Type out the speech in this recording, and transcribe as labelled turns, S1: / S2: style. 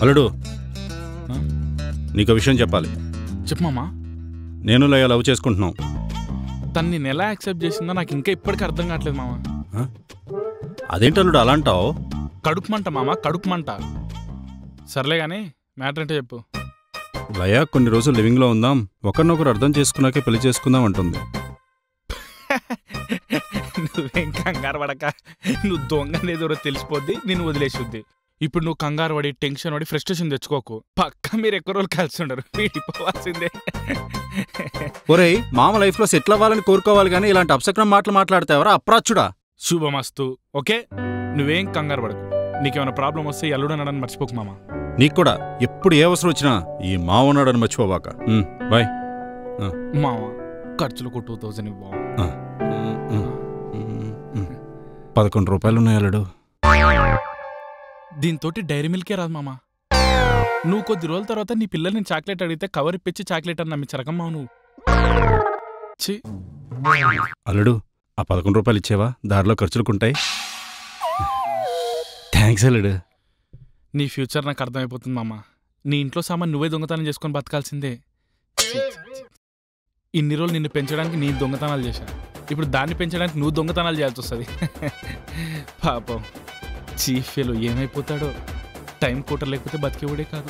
S1: అల్లుడు, నీకు విషయం చెప్పాలి.
S2: చెప్పు మామా.
S1: నేను లయ లవ్ చేసుకుంటున్నాం.
S2: తను నేను ఎలా యాక్సెప్ట్ చేసిందో నాకు ఇంకా ఇప్పటికీ అర్థం కావట్లేదు మామా.
S1: అదేంటి అల్లుడు అలా అంటావు?
S2: కడుపుమంట మామా, కడుపుమంట. సర్లే కానీ మ్యాటర్ అంటే చెప్పు.
S1: లయ కొన్ని రోజులు లివింగ్లో ఉందాం, ఒకరినొకరు అర్థం చేసుకున్నాకే పెళ్లి చేసుకుందాం అంటుంది.
S2: నువ్వేం కంగారు పడక, నువ్వు దొంగ అనేదో తెలిసిపోద్ది, నేను వదిలేసుద్ది. ఇప్పుడు నువ్వు కంగారు పడి టెన్షన్ పడి ఫ్రస్ట్రేషన్ తెచ్చుకోకు. పక్క మీరు ఎక్కువ రోజులు కలిసి ఉండరు, వీడిపోవాల్సిందే.
S1: ఒరేయ్, మామ లైఫ్ లో సెటిల్ అవ్వాలని కోరుకోవాలి కానీ ఇలాంటి అప్సక్రం మాటలు మాట్లాడతావరా అప్రాచుడా.
S2: శుభమస్తు. ఓకే, నువ్వేం కంగారు పడకు. నీకేమైనా ప్రాబ్లం వస్తే అల్లుడు అన్నాడని మర్చిపోకు మామ.
S1: నీకు కూడా ఎప్పుడు ఏ అవసరం వచ్చినా ఈ మావ ఉన్నాడని మర్చిపోవాక. బాయ్.
S2: మామ ఖర్చులకు 2000 ఇవ్వ.
S1: 11 రూపాయలు ఉన్నాయి అల్లుడు.
S2: దీంతో డైరీ మిల్కే రాదు మామ. నువ్వు కొద్ది రోజుల తర్వాత నీ పిల్లల్ని చాక్లెట్ అడిగితే కవర్ ఇప్పించి చాక్లెట్ అని నమ్మించరకమ్మా నువ్వు.
S1: అల్లుడు, ఆ 11 రూపాయలు ఇచ్చేవా? దారిలో ఖర్చులుకుంటాయి. థ్యాంక్స్ అల్లుడు.
S2: నీ ఫ్యూచర్ నాకు అర్థమైపోతుంది మామ. నీ ఇంట్లో సామాన్ నువ్వే దొంగతనం చేసుకొని బతకాల్సిందే. ఇన్ని రోజులు నిన్ను పెంచడానికి నీ దొంగతనాలు చేశాను, ఇప్పుడు దాన్ని పెంచడానికి నువ్వు దొంగతనాలు చేయాల్సి వస్తుంది. పాపం చీఫ్ ఫెలో ఏమైపోతాడో. టైం కూటర్ లేకపోతే బతికేవాడే కాదు.